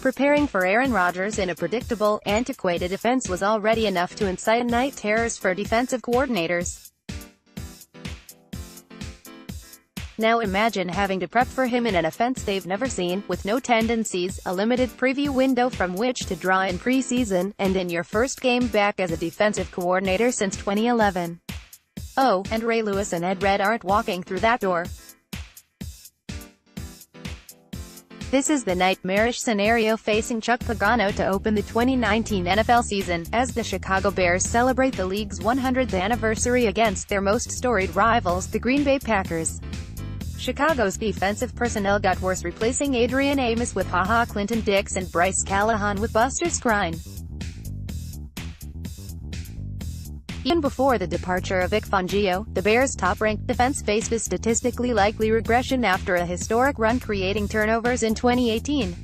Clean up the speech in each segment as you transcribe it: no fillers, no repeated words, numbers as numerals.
Preparing for Aaron Rodgers in a predictable, antiquated offense was already enough to incite night terrors for defensive coordinators. Now imagine having to prep for him in an offense they've never seen, with no tendencies, a limited preview window from which to draw in preseason, and in your first game back as a defensive coordinator since 2011. Oh, and Ray Lewis and Ed Red aren't walking through that door. This is the nightmarish scenario facing Chuck Pagano to open the 2019 NFL season, as the Chicago Bears celebrate the league's 100th anniversary against their most storied rivals, the Green Bay Packers. Chicago's defensive personnel got worse, replacing Adrian Amos with Ha-Ha Clinton Dix and Bryce Callahan with Buster Skrine. Even before the departure of Vic Fangio, the Bears' top-ranked defense faced a statistically likely regression after a historic run creating turnovers in 2018.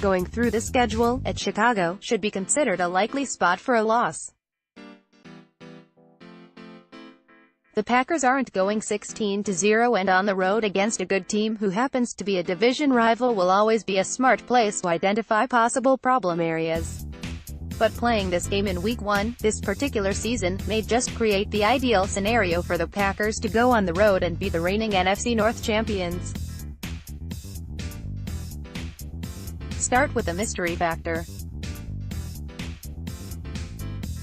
Going through the schedule, at Chicago, should be considered a likely spot for a loss. The Packers aren't going 16-0, and on the road against a good team who happens to be a division rival will always be a smart place to identify possible problem areas. But playing this game in Week 1, this particular season, may just create the ideal scenario for the Packers to go on the road and be the reigning NFC North champions. Start with the mystery factor.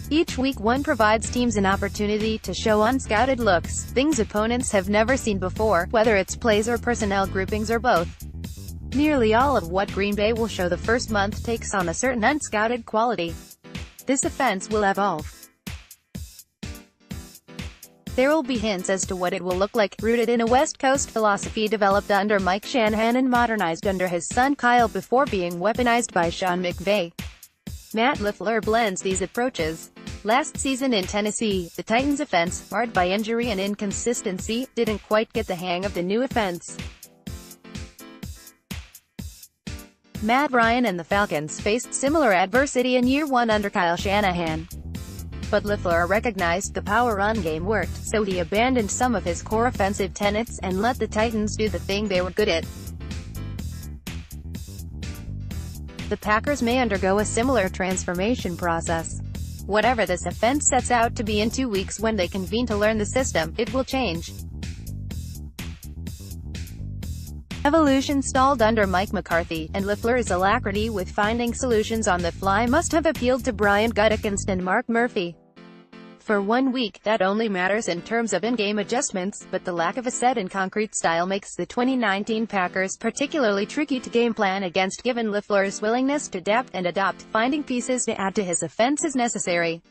Each Week 1 provides teams an opportunity to show unscouted looks, things opponents have never seen before, whether it's plays or personnel groupings or both. Nearly all of what Green Bay will show the first month takes on a certain unscouted quality. This offense will evolve. There will be hints as to what it will look like, rooted in a West Coast philosophy developed under Mike Shanahan and modernized under his son Kyle before being weaponized by Sean McVay. Matt LaFleur blends these approaches. Last season in Tennessee, the Titans' offense, marred by injury and inconsistency, didn't quite get the hang of the new offense. Matt Ryan and the Falcons faced similar adversity in year 1 under Kyle Shanahan. But LaFleur recognized the power run game worked, so he abandoned some of his core offensive tenets, and let the Titans do the thing they were good at. The Packers may undergo a similar transformation process. Whatever this offense sets out to be in 2 weeks when they convene to learn the system, it will change. Evolution stalled under Mike McCarthy, and LaFleur's alacrity with finding solutions on the fly must have appealed to Brian Gutekunst and Mark Murphy. For 1 week, that only matters in terms of in-game adjustments, but the lack of a set and concrete style makes the 2019 Packers particularly tricky to game plan against, given LaFleur's willingness to adapt and adopt, finding pieces to add to his offense is necessary.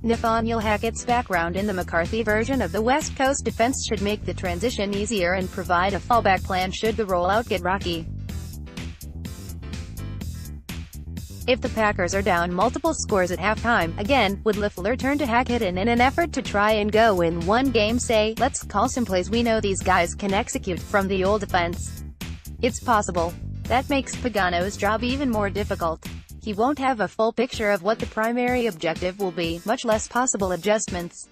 Nathaniel Hackett's background in the McCarthy version of the West Coast defense should make the transition easier and provide a fallback plan should the rollout get rocky. If the Packers are down multiple scores at halftime, again, would LaFleur turn to Hackett and in an effort to try and go in one game say, let's call some plays we know these guys can execute from the old defense? It's possible. That makes Pagano's job even more difficult. He won't have a full picture of what the primary objective will be, much less possible adjustments.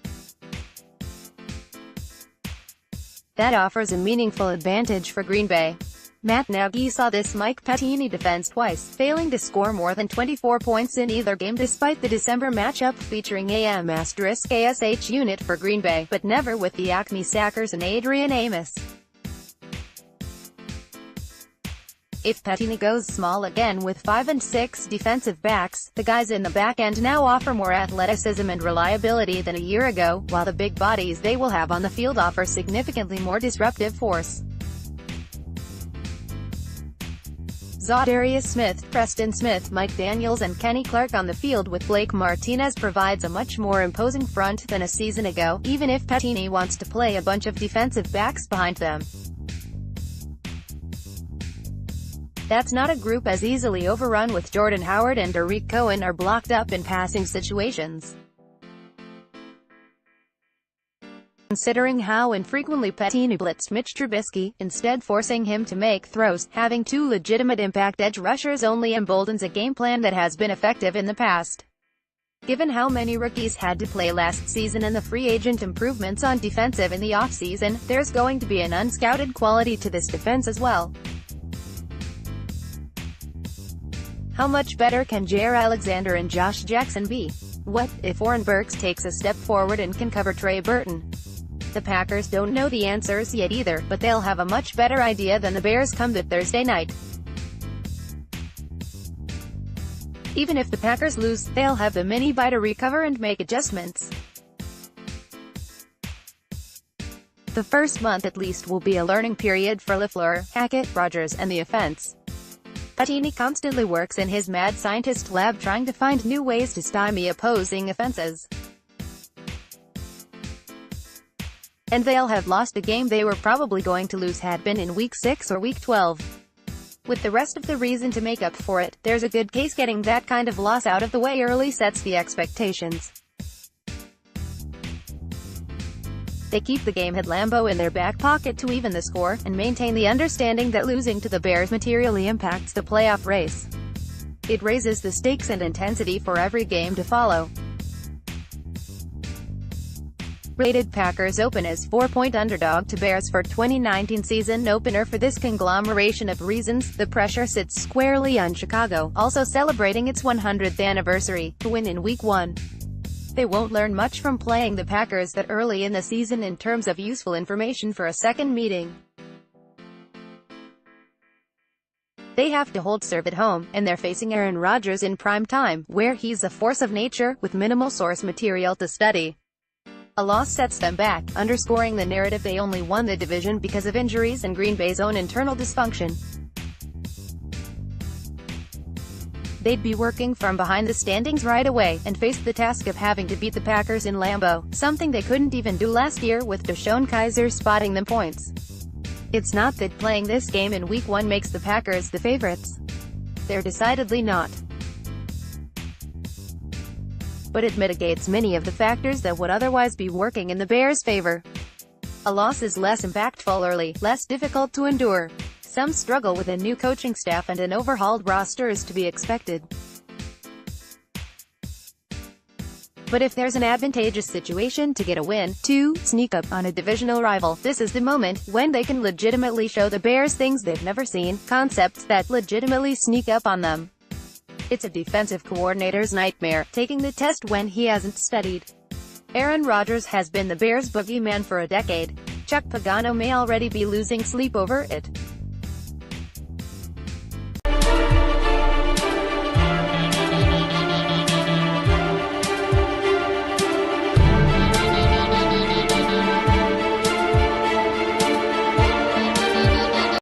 That offers a meaningful advantage for Green Bay. Matt Nagy saw this Mike Pettine defense twice, failing to score more than 24 points in either game despite the December matchup featuring AM'ASH unit for Green Bay, but never with the Acme Sackers and Adrian Amos. If Pettine goes small again with 5 and 6 defensive backs, the guys in the back end now offer more athleticism and reliability than a year ago, while the big bodies they will have on the field offer significantly more disruptive force. Zadarius Smith, Preston Smith, Mike Daniels and Kenny Clark on the field with Blake Martinez provides a much more imposing front than a season ago, even if Pettine wants to play a bunch of defensive backs behind them. That's not a group as easily overrun with Jordan Howard and Derek Cohen are blocked up in passing situations. Considering how infrequently Pettine blitzed Mitch Trubisky, instead forcing him to make throws, having 2 legitimate impact edge rushers only emboldens a game plan that has been effective in the past. Given how many rookies had to play last season and the free agent improvements on defensive in the offseason, there's going to be an unscouted quality to this defense as well. How much better can Jair Alexander and Josh Jackson be? What if Oren Burks takes a step forward and can cover Trey Burton? The Packers don't know the answers yet either, but they'll have a much better idea than the Bears come that Thursday night. Even if the Packers lose, they'll have the mini-bye to recover and make adjustments. The first month at least will be a learning period for LaFleur, Hackett, Rodgers, and the offense. Patini constantly works in his mad scientist lab trying to find new ways to stymie opposing offenses. And they'll have lost a game they were probably going to lose had been in Week 6 or Week 12. With the rest of the reason to make up for it, there's a good case getting that kind of loss out of the way early sets the expectations. They keep the game at Lambeau in their back pocket to even the score, and maintain the understanding that losing to the Bears materially impacts the playoff race. It raises the stakes and intensity for every game to follow. Rated Packers open as 4-point underdog to Bears for 2019 season opener. For this conglomeration of reasons, the pressure sits squarely on Chicago, also celebrating its 100th anniversary, to win in Week 1. They won't learn much from playing the Packers that early in the season in terms of useful information for a second meeting. They have to hold serve at home, and they're facing Aaron Rodgers in prime time, where he's a force of nature, with minimal source material to study. A loss sets them back, underscoring the narrative they only won the division because of injuries and Green Bay's own internal dysfunction. They'd be working from behind the standings right away, and face the task of having to beat the Packers in Lambeau, something they couldn't even do last year with DeShone Kizer spotting them points. It's not that playing this game in Week 1 makes the Packers the favorites. They're decidedly not. But it mitigates many of the factors that would otherwise be working in the Bears' favor. A loss is less impactful early, less difficult to endure. Some struggle with a new coaching staff and an overhauled roster is to be expected. But if there's an advantageous situation to get a win, to sneak up on a divisional rival, this is the moment when they can legitimately show the Bears things they've never seen, concepts that legitimately sneak up on them. It's a defensive coordinator's nightmare, taking the test when he hasn't studied. Aaron Rodgers has been the Bears' boogeyman for a decade. Chuck Pagano may already be losing sleep over it.